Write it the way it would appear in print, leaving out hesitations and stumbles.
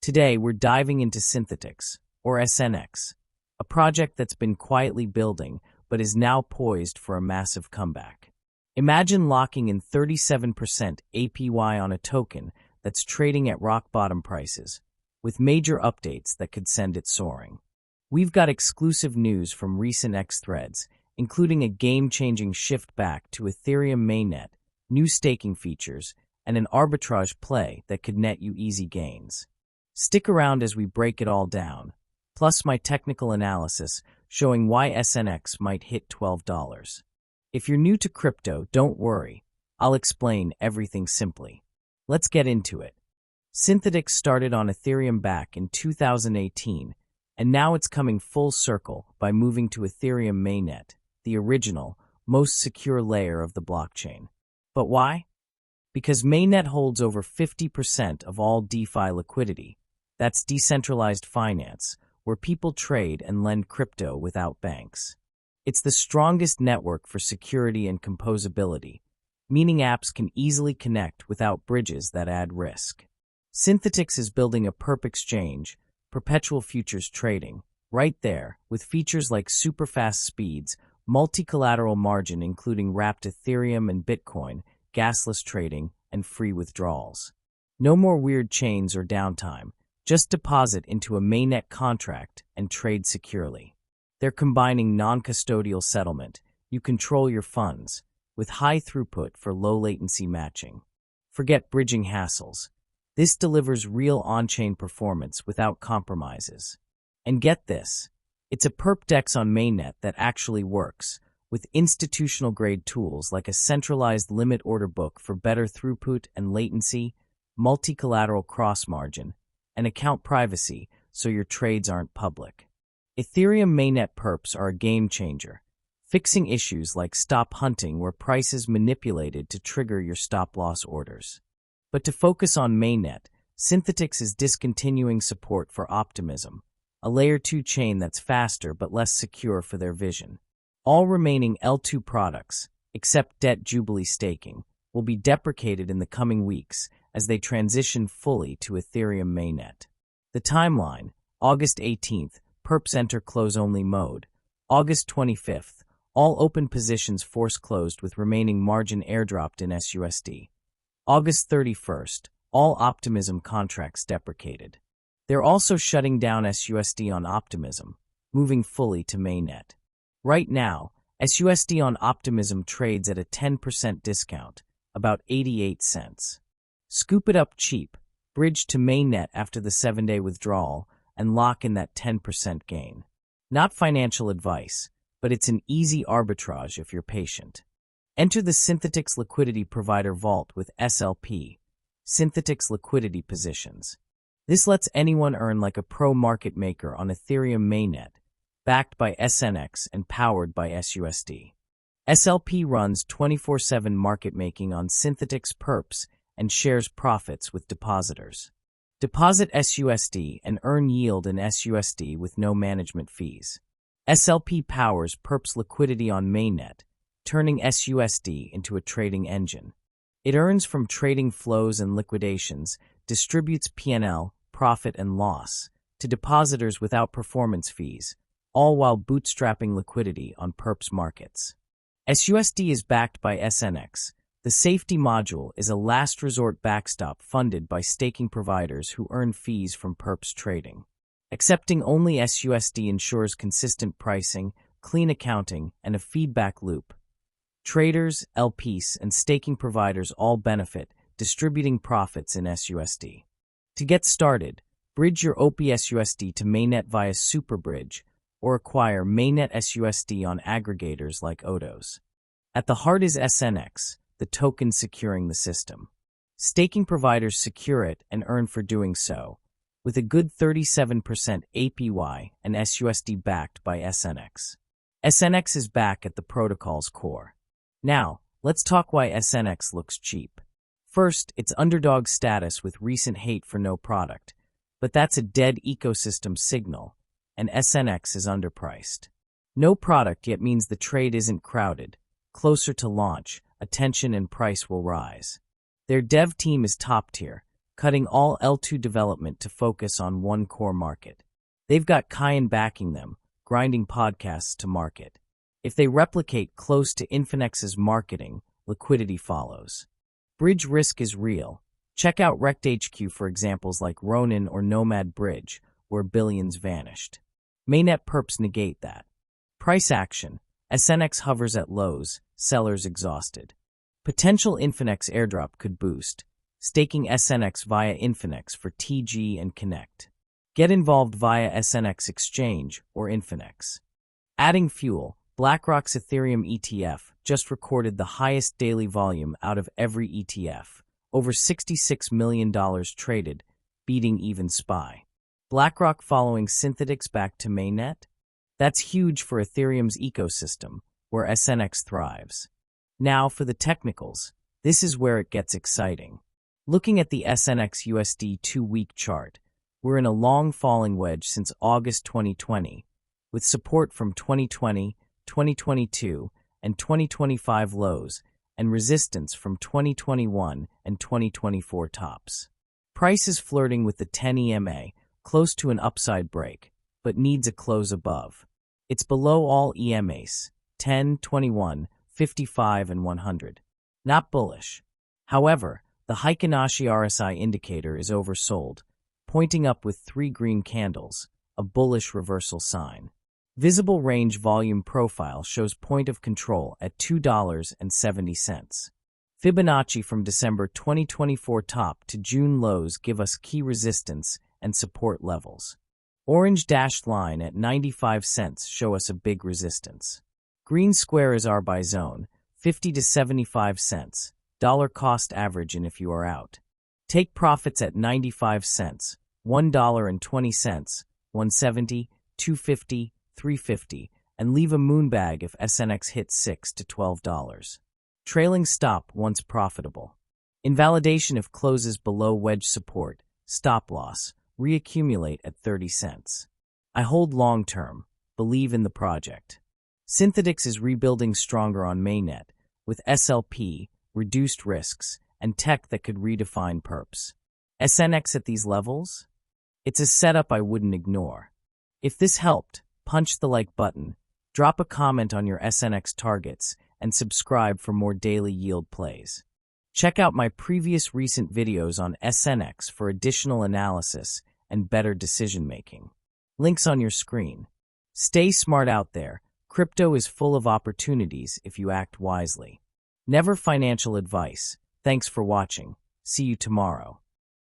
Today, we're diving into Synthetix, or SNX, a project that's been quietly building but is now poised for a massive comeback. Imagine locking in 37% APY on a token that's trading at rock-bottom prices, with major updates that could send it soaring. We've got exclusive news from recent X threads, including a game-changing shift back to Ethereum mainnet, new staking features, and an arbitrage play that could net you easy gains. Stick around as we break it all down, plus my technical analysis showing why SNX might hit $12. If you're new to crypto, don't worry. I'll explain everything simply. Let's get into it. Synthetix started on Ethereum back in 2018, and now it's coming full circle by moving to Ethereum mainnet, the original, most secure layer of the blockchain. But why? Because mainnet holds over 50% of all DeFi liquidity. That's decentralized finance, where people trade and lend crypto without banks. It's the strongest network for security and composability, meaning apps can easily connect without bridges that add risk. Synthetix is building a perp exchange, perpetual futures trading, right there, with features like super fast speeds, multi-collateral margin including wrapped Ethereum and Bitcoin, gasless trading, and free withdrawals. No more weird chains or downtime. Just deposit into a mainnet contract and trade securely. They're combining non-custodial settlement, you control your funds, with high throughput for low latency matching. Forget bridging hassles. This delivers real on-chain performance without compromises. And get this, it's a perp DEX on mainnet that actually works, with institutional-grade tools like a centralized limit order book for better throughput and latency, multi-collateral cross-margin, and account privacy so your trades aren't public. Ethereum mainnet perps are a game-changer, fixing issues like stop hunting where prices manipulated to trigger your stop-loss orders. But to focus on mainnet, Synthetix is discontinuing support for Optimism, a Layer 2 chain that's faster but less secure for their vision. All remaining L2 products, except Debt Jubilee staking, will be deprecated in the coming weeks as they transition fully to Ethereum mainnet. The timeline: August 18th, perps enter close-only mode. August 25th, all open positions force closed with remaining margin airdropped in SUSD. August 31st, all Optimism contracts deprecated. They're also shutting down SUSD on Optimism, moving fully to mainnet. Right now, SUSD on Optimism trades at a 10% discount, about 88 cents. Scoop it up cheap, bridge to mainnet after the 7-day withdrawal, and lock in that 10% gain. Not financial advice, but it's an easy arbitrage if you're patient. Enter the Synthetix Liquidity Provider Vault with SLP, Synthetix Liquidity Positions. This lets anyone earn like a pro market maker on Ethereum mainnet, backed by SNX and powered by SUSD. SLP runs 24/7 market making on Synthetix perps and shares profits with depositors. Deposit SUSD and earn yield in SUSD with no management fees. SLP powers perps liquidity on mainnet, turning SUSD into a trading engine. It earns from trading flows and liquidations, distributes P&L, profit and loss, to depositors without performance fees, all while bootstrapping liquidity on perps markets. SUSD is backed by SNX. The safety module is a last resort backstop funded by staking providers who earn fees from perps trading. Accepting only SUSD ensures consistent pricing, clean accounting, and a feedback loop. Traders, LPs, and staking providers all benefit, distributing profits in SUSD. To get started, bridge your OP-SUSD to mainnet via Superbridge, or acquire mainnet SUSD on aggregators like Odos. At the heart is SNX, the token securing the system. Staking providers secure it and earn for doing so, with a good 37% APY and SUSD backed by SNX. SNX is back at the protocol's core. Now, let's talk why SNX looks cheap. First, it's underdog status with recent hate for no product, but that's a dead ecosystem signal, and SNX is underpriced. No product yet means the trade isn't crowded. Closer to launch, attention and price will rise. Their dev team is top tier, cutting all L2 development to focus on one core market. They've got Cayenne backing them, grinding podcasts to market. If they replicate close to Infinex's marketing, liquidity follows. Bridge risk is real. Check out RectHQ for examples like Ronin or Nomad Bridge, where billions vanished. Mainnet perps negate that. Price action. SNX hovers at lows, sellers exhausted. Potential Infinex airdrop could boost. Staking SNX via Infinex for TG and Connect. Get involved via SNX Exchange or Infinex. Adding fuel. BlackRock's Ethereum ETF just recorded the highest daily volume out of every ETF. Over $66 million traded, beating even SPY. BlackRock following Synthetix back to mainnet? That's huge for Ethereum's ecosystem, where SNX thrives. Now for the technicals. This is where it gets exciting. Looking at the SNX USD 2-week chart, we're in a long falling wedge since August 2020, with support from 2020, 2022, and 2025 lows, and resistance from 2021 and 2024 tops. Price is flirting with the 10 EMA, close to an upside break, but needs a close above. It's below all EMAs, 10, 21, 55, and 100. Not bullish. However, the Heikin-Ashi RSI indicator is oversold, pointing up with 3 green candles, a bullish reversal sign. Visible range volume profile shows point of control at $2.70. Fibonacci from December 2024 top to June lows give us key resistance and support levels. Orange dashed line at 95 cents show us a big resistance. Green square is our buy zone, 50 to 75 cents, dollar cost average in if you are out. Take profits at 95 cents, $1.20, 170, 250, 350, and leave a moonbag if SNX hits $6 to $12. Trailing stop once profitable. Invalidation if closes below wedge support, stop loss, reaccumulate at 30 cents. I hold long term, believe in the project. Synthetix is rebuilding stronger on mainnet, with SLP, reduced risks, and tech that could redefine perps. SNX at these levels? It's a setup I wouldn't ignore. If this helped, punch the like button, drop a comment on your SNX targets, and subscribe for more daily yield plays. Check out my previous recent videos on SNX for additional analysis and better decision-making. Links on your screen. Stay smart out there. Crypto is full of opportunities if you act wisely. Never financial advice. Thanks for watching. See you tomorrow.